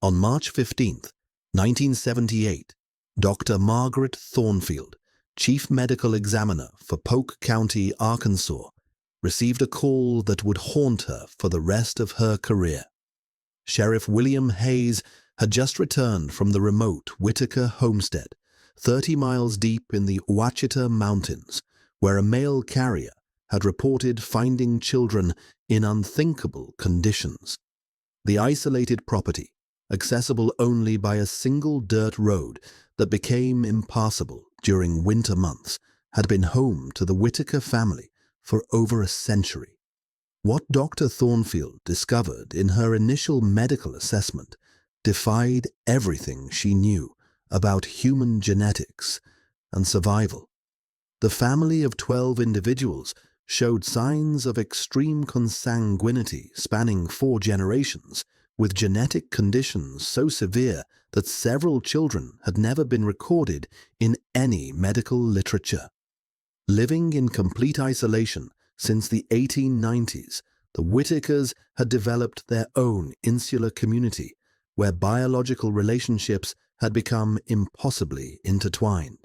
On March 15, 1978, Dr. Margaret Thornfield, Chief Medical Examiner for Polk County, Arkansas, received a call that would haunt her for the rest of her career. Sheriff William Hayes had just returned from the remote Whittaker homestead, 30 miles deep in the Ouachita Mountains, where a mail carrier had reported finding children in unthinkable conditions. The isolated property, accessible only by a single dirt road that became impassable during winter months, had been home to the Whittaker family for over a century. What Dr. Thornfield discovered in her initial medical assessment defied everything she knew about human genetics and survival. The family of 12 individuals showed signs of extreme consanguinity spanning 4 generations, with genetic conditions so severe that several children had never been recorded in any medical literature. Living in complete isolation since the 1890s, the Whittakers had developed their own insular community where biological relationships had become impossibly intertwined.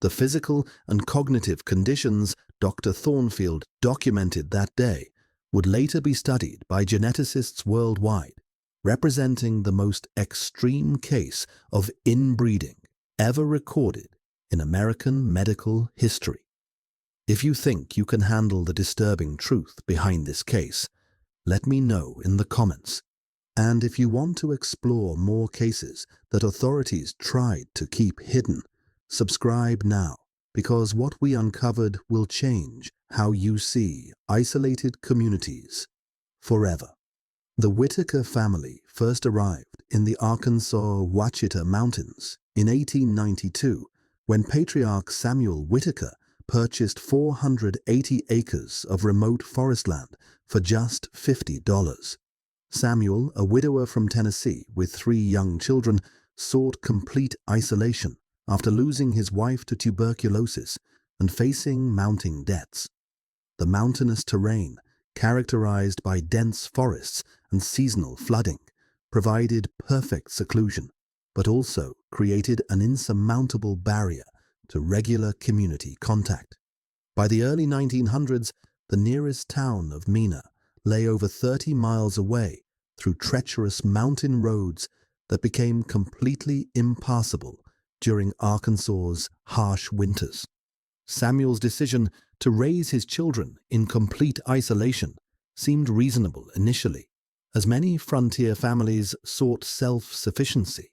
The physical and cognitive conditions Dr. Thornfield documented that day would later be studied by geneticists worldwide, representing the most extreme case of inbreeding ever recorded in American medical history. If you think you can handle the disturbing truth behind this case, let me know in the comments. And if you want to explore more cases that authorities tried to keep hidden, subscribe now, because what we uncovered will change how you see isolated communities forever. The Whittaker family first arrived in the Arkansas Ouachita Mountains in 1892 when patriarch Samuel Whittaker purchased 480 acres of remote forest land for just $50. Samuel, a widower from Tennessee with 3 young children, sought complete isolation after losing his wife to tuberculosis and facing mounting debts. The mountainous terrain, characterized by dense forests and seasonal flooding, provided perfect seclusion, but also created an insurmountable barrier to regular community contact. By the early 1900s, the nearest town of Mena lay over 30 miles away through treacherous mountain roads that became completely impassable during Arkansas's harsh winters. Samuel's decision to raise his children in complete isolation seemed reasonable initially, as many frontier families sought self-sufficiency.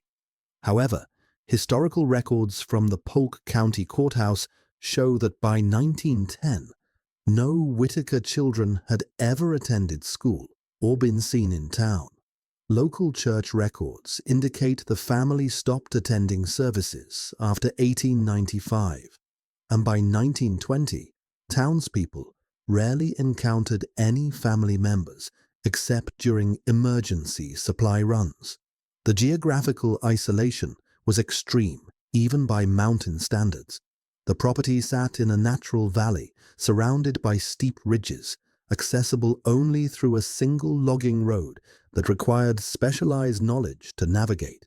However, historical records from the Polk County Courthouse show that by 1910, no Whittaker children had ever attended school or been seen in town. Local church records indicate the family stopped attending services after 1895, and by 1920, townspeople rarely encountered any family members except during emergency supply runs. The geographical isolation was extreme, even by mountain standards. The property sat in a natural valley surrounded by steep ridges, accessible only through a single logging road that required specialized knowledge to navigate.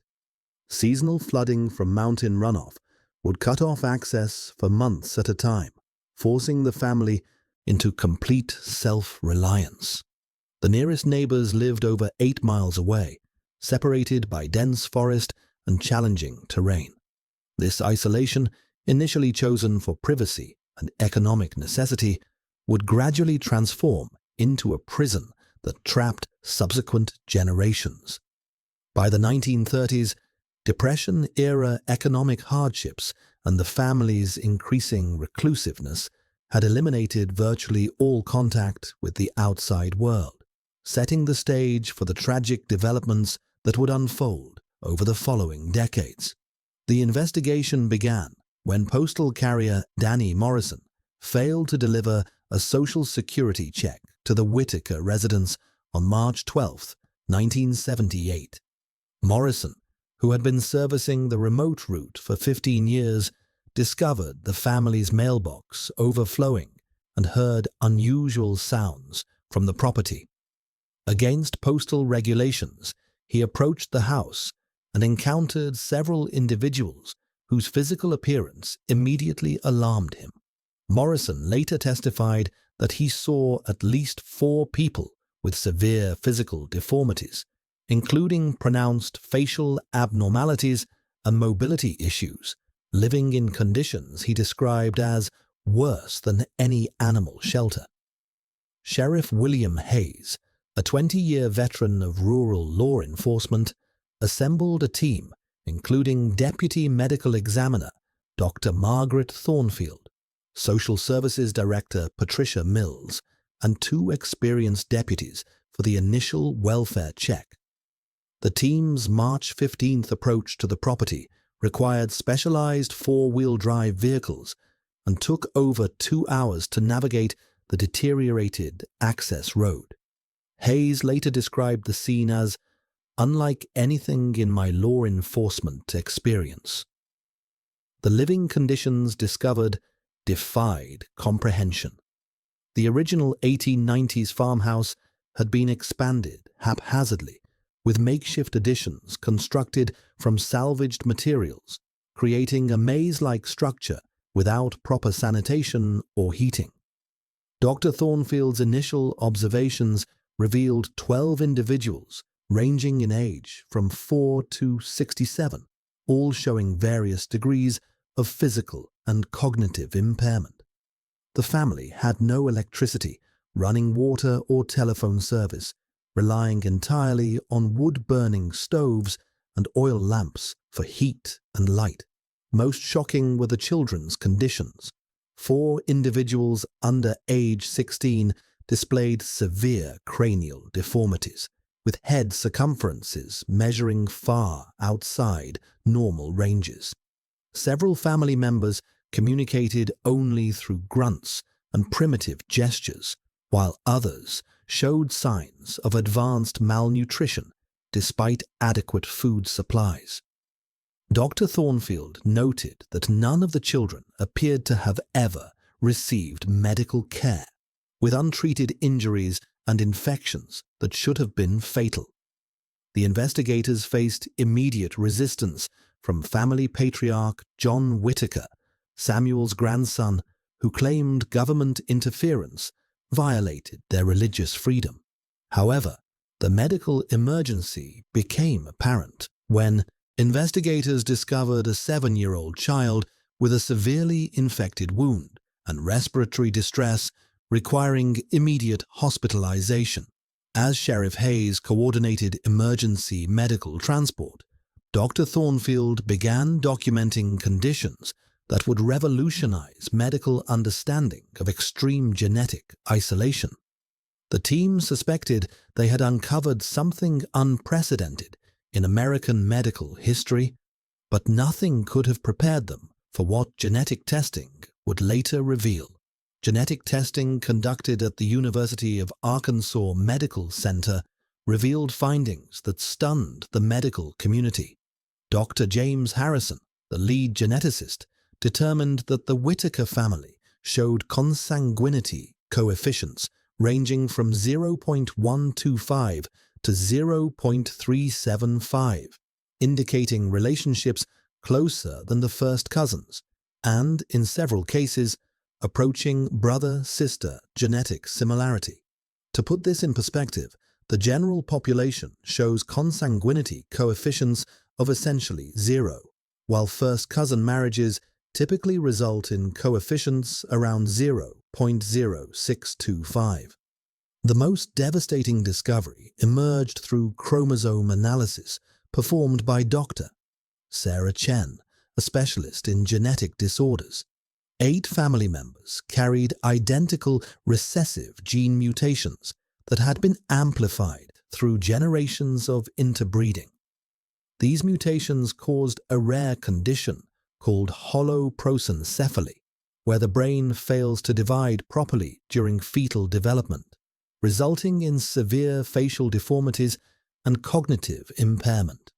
Seasonal flooding from mountain runoff would cut off access for months at a time, forcing the family into complete self-reliance. The nearest neighbors lived over 8 miles away, separated by dense forest and challenging terrain. This isolation, initially chosen for privacy and economic necessity, would gradually transform into a prison that trapped subsequent generations. By the 1930s, Depression-era economic hardships and the family's increasing reclusiveness had eliminated virtually all contact with the outside world, setting the stage for the tragic developments that would unfold over the following decades. The investigation began when postal carrier Danny Morrison failed to deliver a Social Security check to the Whittaker residence on March 12, 1978. Morrison, who had been servicing the remote route for 15 years, discovered the family's mailbox overflowing and heard unusual sounds from the property. Against postal regulations, he approached the house and encountered several individuals whose physical appearance immediately alarmed him. Morrison later testified that he saw at least 4 people with severe physical deformities, including pronounced facial abnormalities and mobility issues, living in conditions he described as worse than any animal shelter. Sheriff William Hayes, a 20-year veteran of rural law enforcement, assembled a team including Deputy Medical Examiner Dr. Margaret Thornfield, Social Services Director Patricia Mills, and 2 experienced deputies for the initial welfare check. The team's March 15th approach to the property required specialized 4-wheel drive vehicles and took over 2 hours to navigate the deteriorated access road. Hayes later described the scene as unlike anything in my law enforcement experience. The living conditions discovered defied comprehension. The original 1890s farmhouse had been expanded haphazardly, with makeshift additions constructed from salvaged materials, creating a maze-like structure without proper sanitation or heating. Dr. Thornfield's initial observations revealed 12 individuals ranging in age from 4 to 67, all showing various degrees of physical and cognitive impairment. The family had no electricity, running water or telephone service, relying entirely on wood-burning stoves and oil lamps for heat and light. Most shocking were the children's conditions. 4 individuals under age 16 displayed severe cranial deformities, with head circumferences measuring far outside normal ranges. Several family members communicated only through grunts and primitive gestures, while others showed signs of advanced malnutrition despite adequate food supplies. Dr. Thornfield noted that none of the children appeared to have ever received medical care, with untreated injuries and infections that should have been fatal. The investigators faced immediate resistance from family patriarch John Whittaker, Samuel's grandson, who claimed government interference violated their religious freedom. However, the medical emergency became apparent when investigators discovered a 7-year-old child with a severely infected wound and respiratory distress requiring immediate hospitalization. As Sheriff Hayes coordinated emergency medical transport, Dr. Thornfield began documenting conditions that would revolutionize medical understanding of extreme genetic isolation. The team suspected they had uncovered something unprecedented in American medical history, but nothing could have prepared them for what genetic testing would later reveal. Genetic testing conducted at the University of Arkansas Medical Center revealed findings that stunned the medical community. Dr. James Harrison, the lead geneticist, determined that the Whittaker family showed consanguinity coefficients ranging from 0.125 to 0.375, indicating relationships closer than the first cousins, and, in several cases, approaching brother-sister genetic similarity. To put this in perspective, the general population shows consanguinity coefficients of essentially 0, while first-cousin marriages typically result in coefficients around 0.0625. The most devastating discovery emerged through chromosome analysis performed by Dr. Sarah Chen, a specialist in genetic disorders. 8 family members carried identical recessive gene mutations that had been amplified through generations of interbreeding. These mutations caused a rare condition called holoprosencephaly, where the brain fails to divide properly during fetal development, resulting in severe facial deformities and cognitive impairment.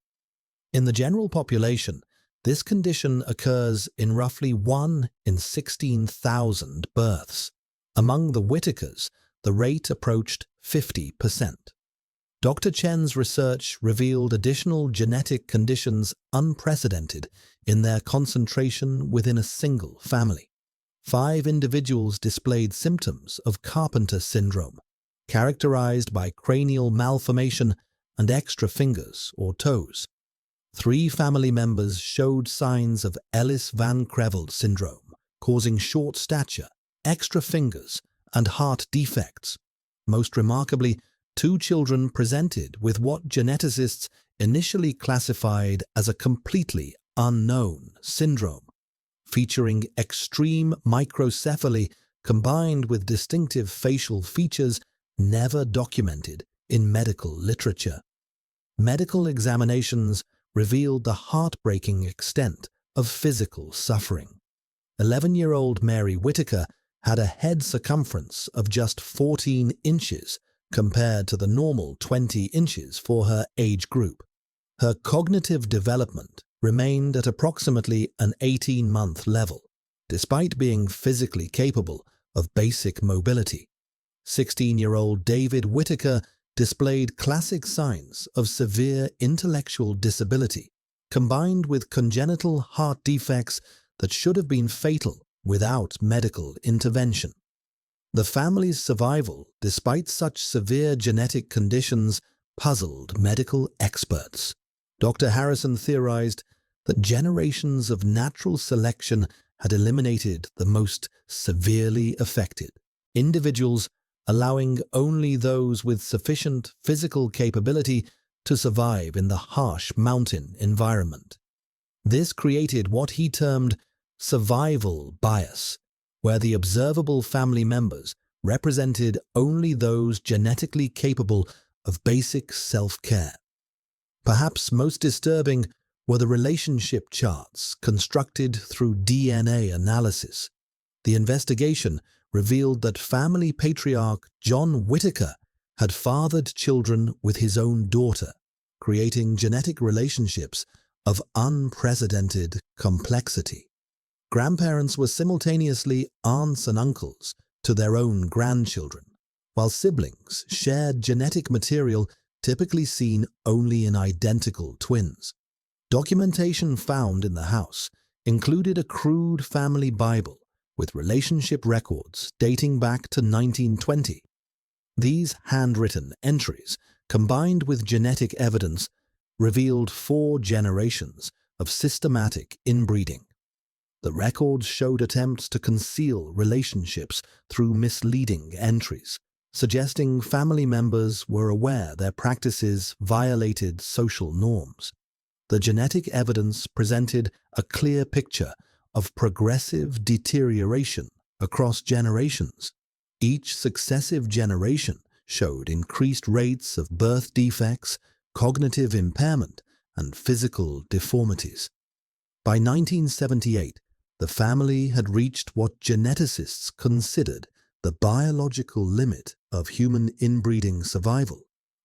In the general population, this condition occurs in roughly 1 in 16,000 births. Among the Whittakers, the rate approached 50%. Dr. Chen's research revealed additional genetic conditions unprecedented in their concentration within a single family. 5 individuals displayed symptoms of Carpenter syndrome, characterized by cranial malformation and extra fingers or toes. 3 family members showed signs of Ellis Van Creveld syndrome, causing short stature, extra fingers, and heart defects. Most remarkably, 2 children presented with what geneticists initially classified as a completely unknown syndrome, featuring extreme microcephaly combined with distinctive facial features never documented in medical literature. Medical examinations revealed the heartbreaking extent of physical suffering. 11-year-old Mary Whittaker had a head circumference of just 14 inches compared to the normal 20 inches for her age group. Her cognitive development remained at approximately an 18-month level, despite being physically capable of basic mobility. 16-year-old David Whittaker displayed classic signs of severe intellectual disability, combined with congenital heart defects that should have been fatal without medical intervention. The family's survival, despite such severe genetic conditions, puzzled medical experts. Dr. Harrison theorized that generations of natural selection had eliminated the most severely affected individuals, allowing only those with sufficient physical capability to survive in the harsh mountain environment. This created what he termed survival bias, where the observable family members represented only those genetically capable of basic self-care. Perhaps most disturbing were the relationship charts constructed through DNA analysis. The investigation revealed that family patriarch John Whittaker had fathered children with his own daughter, creating genetic relationships of unprecedented complexity. Grandparents were simultaneously aunts and uncles to their own grandchildren, while siblings shared genetic material typically seen only in identical twins. Documentation found in the house included a crude family Bible with relationship records dating back to 1920. These handwritten entries, combined with genetic evidence, revealed 4 generations of systematic inbreeding. The records showed attempts to conceal relationships through misleading entries, suggesting family members were aware their practices violated social norms. The genetic evidence presented a clear picture of progressive deterioration across generations. Each successive generation showed increased rates of birth defects, cognitive impairment, and physical deformities. By 1978, the family had reached what geneticists considered the biological limit of human inbreeding survival,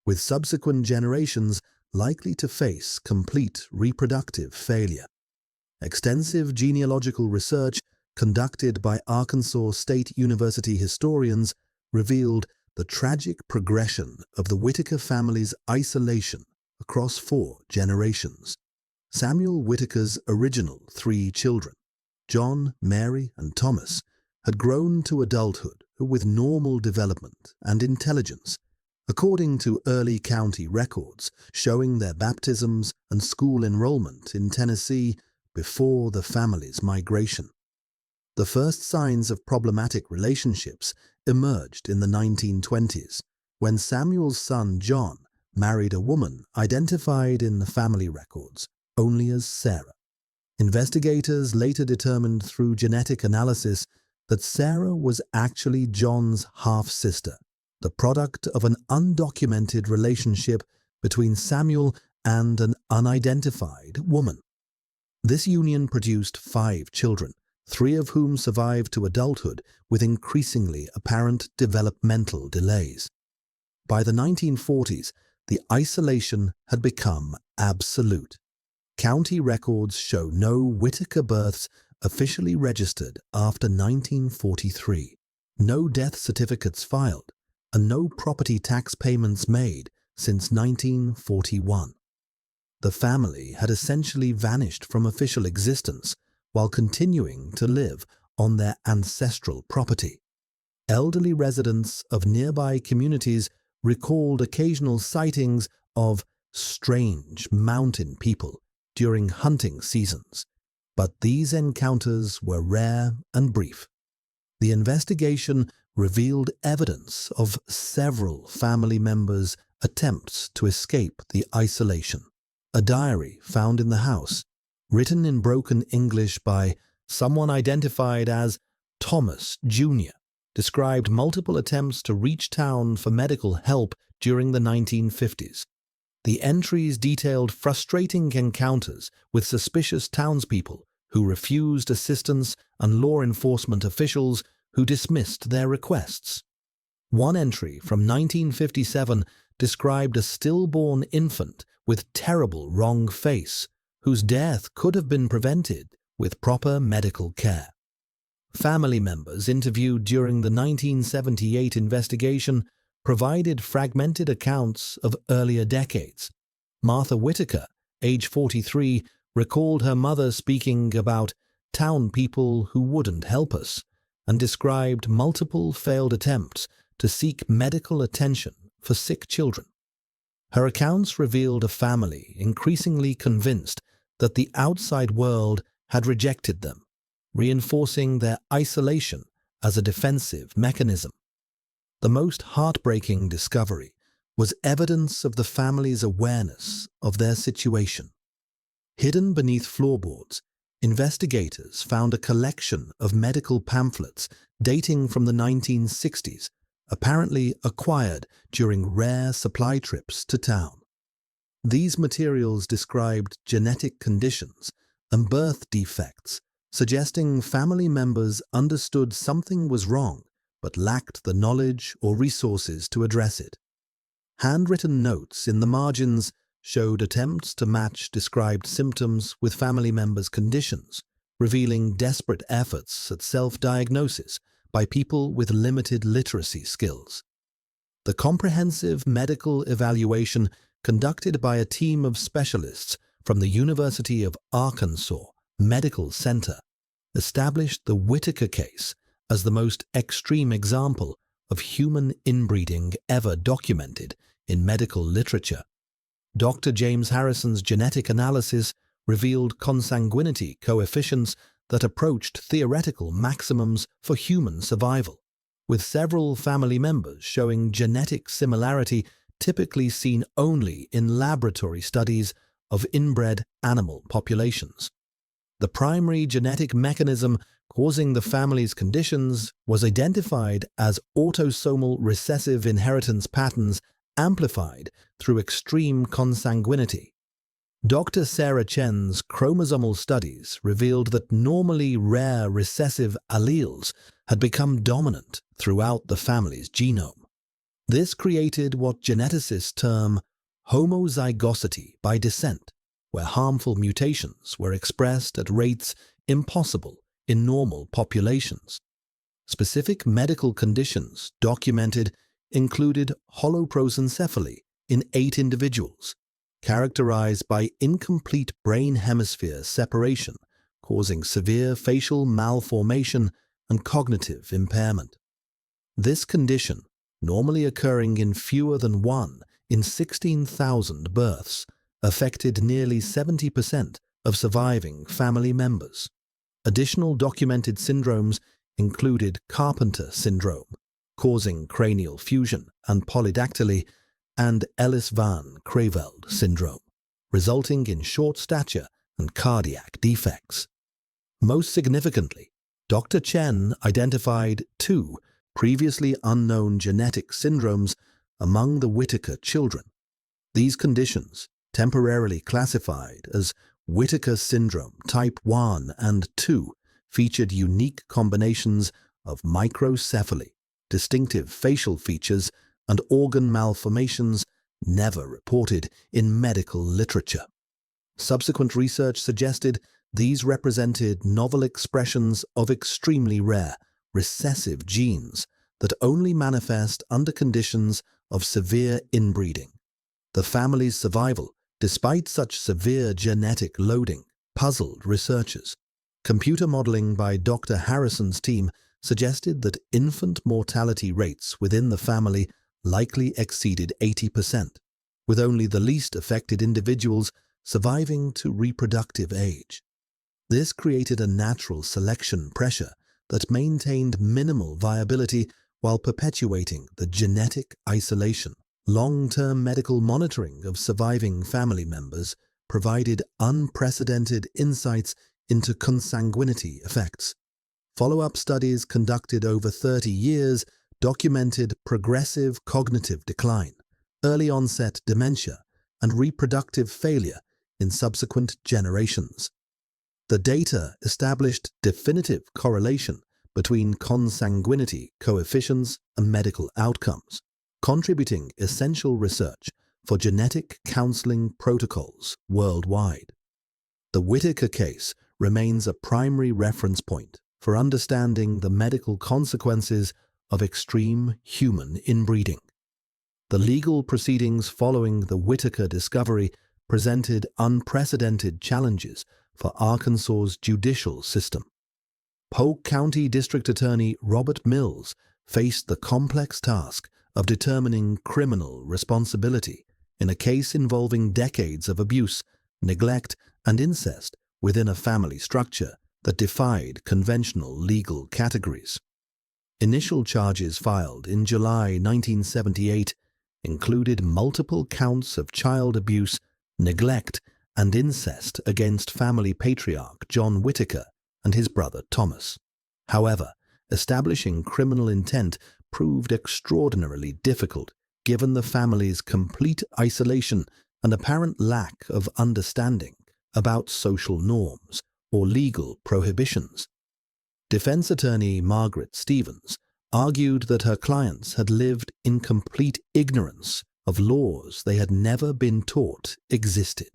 with subsequent generations likely to face complete reproductive failure. Extensive genealogical research conducted by Arkansas State University historians revealed the tragic progression of the Whittaker family's isolation across 4 generations. Samuel Whittaker's original 3 children, John, Mary, and Thomas, had grown to adulthood with normal development and intelligence, according to early county records showing their baptisms and school enrollment in Tennessee before the family's migration. The first signs of problematic relationships emerged in the 1920s, when Samuel's son John married a woman identified in the family records only as Sarah. Investigators later determined through genetic analysis that Sarah was actually John's half-sister, the product of an undocumented relationship between Samuel and an unidentified woman. This union produced 5 children, 3 of whom survived to adulthood with increasingly apparent developmental delays. By the 1940s, the isolation had become absolute. County records show no Whittaker births officially registered after 1943, no death certificates filed, and no property tax payments made since 1941. The family had essentially vanished from official existence while continuing to live on their ancestral property. Elderly residents of nearby communities recalled occasional sightings of strange mountain people during hunting seasons, but these encounters were rare and brief. The investigation revealed evidence of several family members' attempts to escape the isolation. A diary found in the house, written in broken English by someone identified as Thomas Jr., described multiple attempts to reach town for medical help during the 1950s. The entries detailed frustrating encounters with suspicious townspeople who refused assistance and law enforcement officials who dismissed their requests. One entry from 1957 described a stillborn infant with terrible wrong face, whose death could have been prevented with proper medical care. Family members interviewed during the 1978 investigation provided fragmented accounts of earlier decades. Martha Whittaker, age 43, recalled her mother speaking about town people who wouldn't help us, and described multiple failed attempts to seek medical attention for sick children. Her accounts revealed a family increasingly convinced that the outside world had rejected them, reinforcing their isolation as a defensive mechanism. The most heartbreaking discovery was evidence of the family's awareness of their situation. Hidden beneath floorboards, investigators found a collection of medical pamphlets dating from the 1960s, apparently acquired during rare supply trips to town. These materials described genetic conditions and birth defects, suggesting family members understood something was wrong but lacked the knowledge or resources to address it. Handwritten notes in the margins showed attempts to match described symptoms with family members' conditions, revealing desperate efforts at self-diagnosis by people with limited literacy skills. The comprehensive medical evaluation conducted by a team of specialists from the University of Arkansas Medical Center established the Whittaker case as the most extreme example of human inbreeding ever documented in medical literature. Dr. James Harrison's genetic analysis revealed consanguinity coefficients that approached theoretical maximums for human survival, with several family members showing genetic similarity typically seen only in laboratory studies of inbred animal populations. The primary genetic mechanism causing the family's conditions was identified as autosomal recessive inheritance patterns amplified through extreme consanguinity. Dr. Sarah Chen's chromosomal studies revealed that normally rare recessive alleles had become dominant throughout the family's genome. This created what geneticists term homozygosity by descent, where harmful mutations were expressed at rates impossible in normal populations. Specific medical conditions documented included holoprosencephaly in 8 individuals, characterized by incomplete brain hemisphere separation, causing severe facial malformation and cognitive impairment. This condition, normally occurring in fewer than 1 in 16,000 births, affected nearly 70% of surviving family members. Additional documented syndromes included Carpenter syndrome, causing cranial fusion and polydactyly, and Ellis-Van Creveld syndrome, resulting in short stature and cardiac defects. Most significantly, Dr. Chen identified 2 previously unknown genetic syndromes among the Whittaker children. These conditions, temporarily classified as Whittaker syndrome type 1 and 2, featured unique combinations of microcephaly, distinctive facial features, and organ malformations never reported in medical literature. Subsequent research suggested these represented novel expressions of extremely rare, recessive genes that only manifest under conditions of severe inbreeding, The family's survival, despite such severe genetic loading, puzzled researchers. Computer modeling by Dr. Harrison's team suggested that infant mortality rates within the family likely exceeded 80%, with only the least affected individuals surviving to reproductive age. This created a natural selection pressure that maintained minimal viability while perpetuating the genetic isolation. Long-term medical monitoring of surviving family members provided unprecedented insights into consanguinity effects. Follow-up studies conducted over 30 years documented progressive cognitive decline, early-onset dementia, and reproductive failure in subsequent generations. The data established definitive correlation between consanguinity coefficients and medical outcomes, contributing essential research for genetic counseling protocols worldwide. The Whittaker case remains a primary reference point for understanding the medical consequences of extreme human inbreeding. The legal proceedings following the Whittaker discovery presented unprecedented challenges for Arkansas's judicial system. Polk County District Attorney Robert Mills faced the complex task of determining criminal responsibility in a case involving decades of abuse, neglect, and incest within a family structure that defied conventional legal categories. Initial charges filed in July 1978 included multiple counts of child abuse, neglect, and incest against family patriarch John Whittaker and his brother Thomas. However, establishing criminal intent proved extraordinarily difficult given the family's complete isolation and apparent lack of understanding about social norms or legal prohibitions. Defense attorney Margaret Stevens argued that her clients had lived in complete ignorance of laws they had never been taught existed.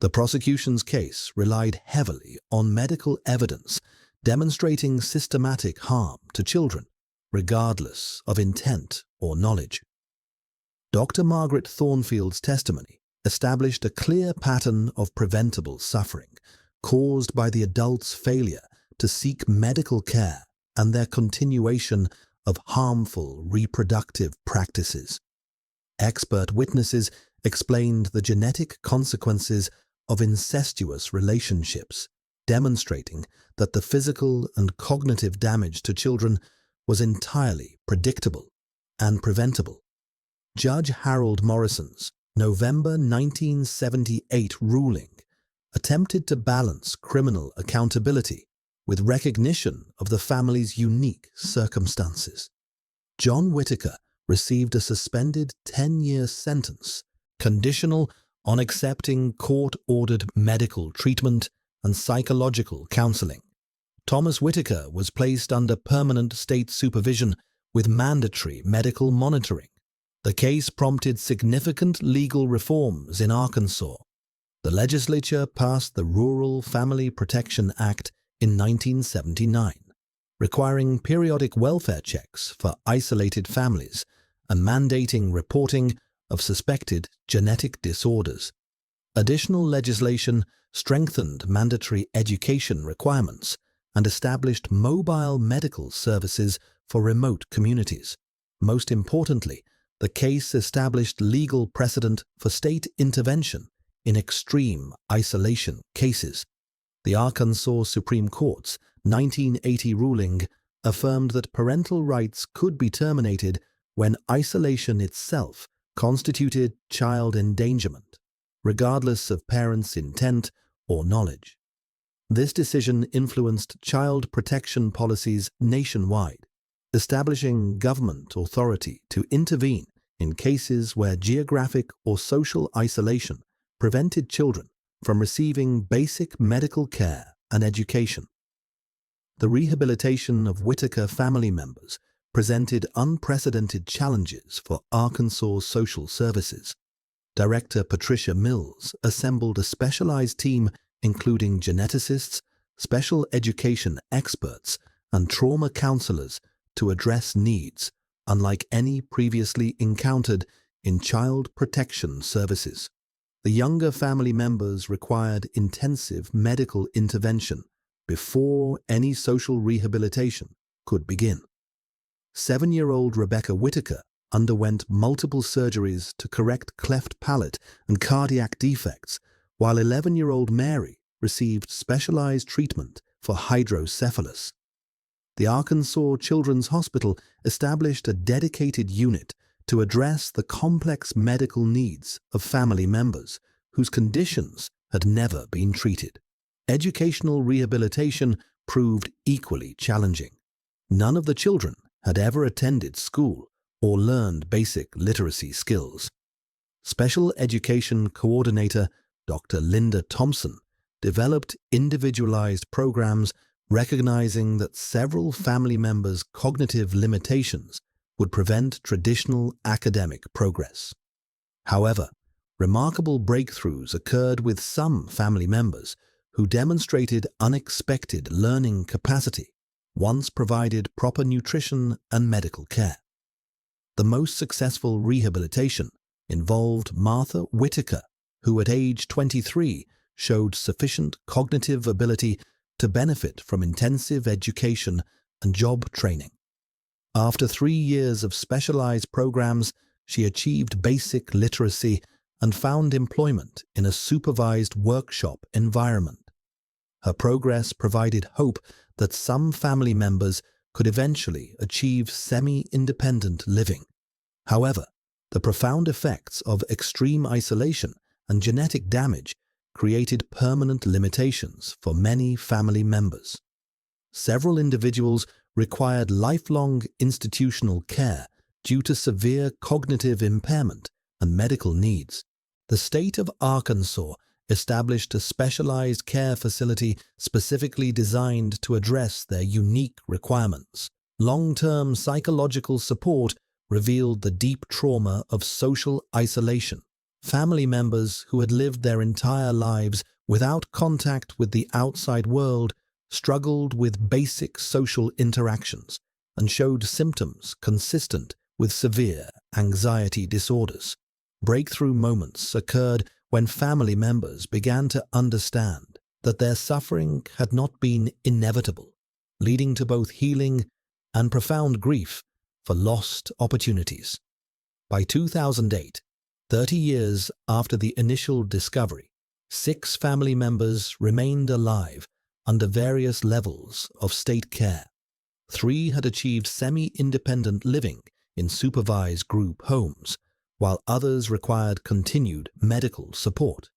The prosecution's case relied heavily on medical evidence demonstrating systematic harm to children, regardless of intent or knowledge. Dr. Margaret Thornfield's testimony established a clear pattern of preventable suffering caused by the adults' failure to seek medical care and their continuation of harmful reproductive practices. Expert witnesses explained the genetic consequences of incestuous relationships, demonstrating that the physical and cognitive damage to children was entirely predictable and preventable. Judge Harold Morrison's November 1978 ruling attempted to balance criminal accountability with recognition of the family's unique circumstances. John Whittaker received a suspended 10-year sentence, conditional on accepting court-ordered medical treatment and psychological counseling. Thomas Whittaker was placed under permanent state supervision with mandatory medical monitoring. The case prompted significant legal reforms in Arkansas. The legislature passed the Rural Family Protection Act in 1979, requiring periodic welfare checks for isolated families and mandating reporting of suspected genetic disorders. Additional legislation strengthened mandatory education requirements and established mobile medical services for remote communities. Most importantly, the case established legal precedent for state intervention in extreme isolation cases. The Arkansas Supreme Court's 1980 ruling affirmed that parental rights could be terminated when isolation itself constituted child endangerment, regardless of parents' intent or knowledge. This decision influenced child protection policies nationwide, establishing government authority to intervene in cases where geographic or social isolation prevented children from receiving basic medical care and education. The rehabilitation of Whittaker family members presented unprecedented challenges for Arkansas social services. Director Patricia Mills assembled a specialized team including geneticists, special education experts, and trauma counselors to address needs unlike any previously encountered in child protection services. The younger family members required intensive medical intervention before any social rehabilitation could begin. 7-year-old Rebecca Whittaker underwent multiple surgeries to correct cleft palate and cardiac defects, while 11-year-old Mary received specialized treatment for hydrocephalus. The Arkansas Children's Hospital established a dedicated unit to address the complex medical needs of family members whose conditions had never been treated. Educational rehabilitation proved equally challenging. None of the children had ever attended school or learned basic literacy skills. Special Education Coordinator Dr. Linda Thompson developed individualized programs recognizing that several family members' cognitive limitations would prevent traditional academic progress. However, remarkable breakthroughs occurred with some family members who demonstrated unexpected learning capacity once provided proper nutrition and medical care. The most successful rehabilitation involved Martha Whittaker, who at age 23 showed sufficient cognitive ability to benefit from intensive education and job training. After 3 years of specialized programs, she achieved basic literacy and found employment in a supervised workshop environment. Her progress provided hope that some family members could eventually achieve semi-independent living. However, the profound effects of extreme isolation and genetic damage created permanent limitations for many family members. Several individuals required lifelong institutional care due to severe cognitive impairment and medical needs. The state of Arkansas established a specialized care facility specifically designed to address their unique requirements. Long-term psychological support revealed the deep trauma of social isolation. Family members who had lived their entire lives without contact with the outside world struggled with basic social interactions and showed symptoms consistent with severe anxiety disorders. Breakthrough moments occurred when family members began to understand that their suffering had not been inevitable, leading to both healing and profound grief for lost opportunities. By 2008, 30 years after the initial discovery, 6 family members remained alive under various levels of state care. 3 had achieved semi-independent living in supervised group homes, while others required continued medical support.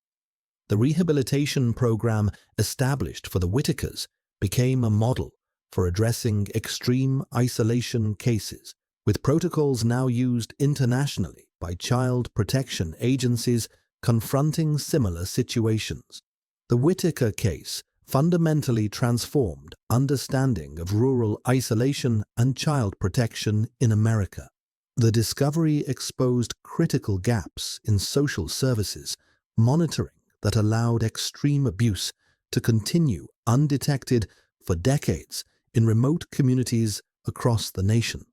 The rehabilitation program established for the Whittakers became a model for addressing extreme isolation cases, with protocols now used internationally by child protection agencies confronting similar situations. The Whittaker case fundamentally transformed understanding of rural isolation and child protection in America. The discovery exposed critical gaps in social services monitoring that allowed extreme abuse to continue undetected for decades in remote communities across the nation.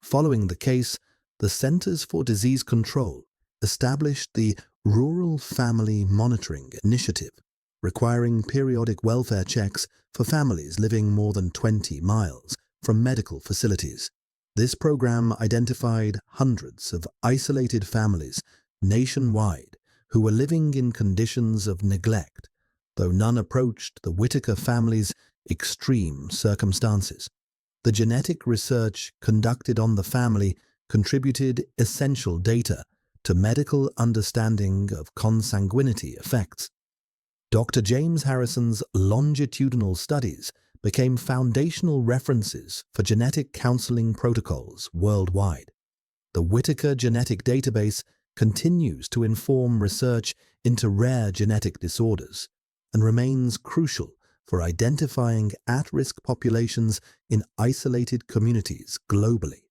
Following the case, the Centers for Disease Control established the Rural Family Monitoring Initiative, requiring periodic welfare checks for families living more than 20 miles from medical facilities. This program identified hundreds of isolated families nationwide who were living in conditions of neglect, though none approached the Whittaker family's extreme circumstances. The genetic research conducted on the family contributed essential data to medical understanding of consanguinity effects. Dr. James Harrison's longitudinal studies became foundational references for genetic counseling protocols worldwide. The Whittaker Genetic Database continues to inform research into rare genetic disorders and remains crucial for identifying at-risk populations in isolated communities globally.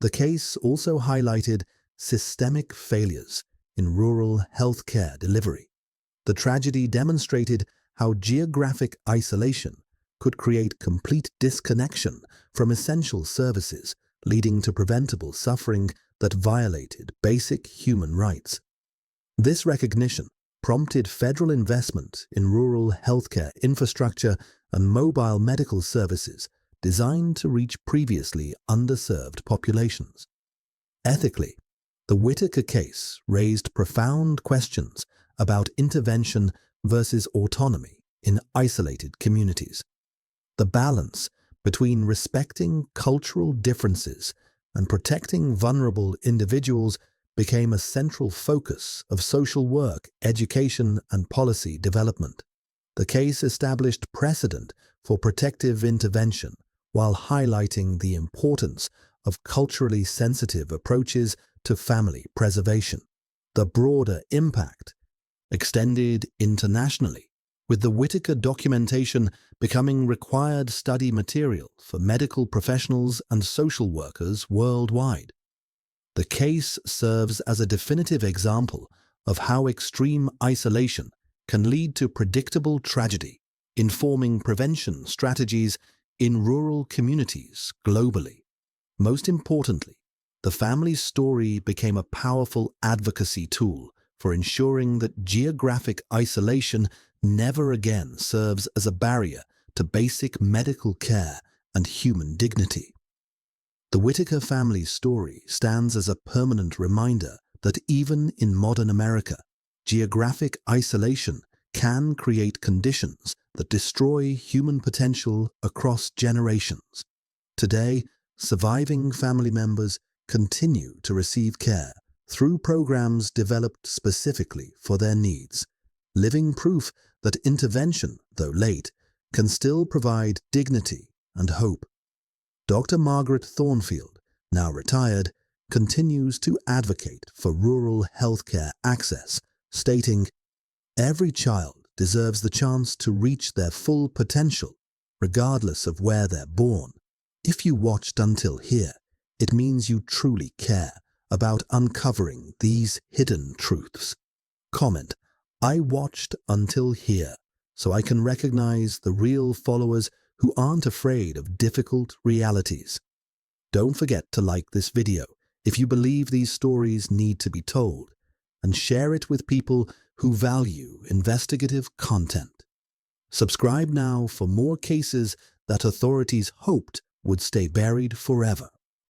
The case also highlighted systemic failures in rural healthcare delivery. The tragedy demonstrated how geographic isolation could create complete disconnection from essential services, leading to preventable suffering that violated basic human rights. This recognition prompted federal investment in rural healthcare infrastructure and mobile medical services designed to reach previously underserved populations. Ethically, the Whittaker case raised profound questions about intervention versus autonomy in isolated communities. The balance between respecting cultural differences and protecting vulnerable individuals became a central focus of social work, education, and policy development. The case established precedent for protective intervention while highlighting the importance of culturally sensitive approaches to family preservation. The broader impact extended internationally, with the Whittaker documentation becoming required study material for medical professionals and social workers worldwide. The case serves as a definitive example of how extreme isolation can lead to predictable tragedy, informing prevention strategies in rural communities globally. Most importantly, the family's story became a powerful advocacy tool for ensuring that geographic isolation never again serves as a barrier to basic medical care and human dignity. The Whittaker family's story stands as a permanent reminder that even in modern America, geographic isolation can create conditions that destroy human potential across generations. Today, surviving family members continue to receive care through programs developed specifically for their needs, living proof that intervention, though late, can still provide dignity and hope. Dr. Margaret Thornfield, now retired, continues to advocate for rural healthcare access, stating, "Every child deserves the chance to reach their full potential, regardless of where they're born. If you watched until here, it means you truly care about uncovering these hidden truths." Comment, "I watched until here, so I can recognize the real followers who aren't afraid of difficult realities." Don't forget to like this video if you believe these stories need to be told, and share it with people who value investigative content. Subscribe now for more cases that authorities hoped would stay buried forever.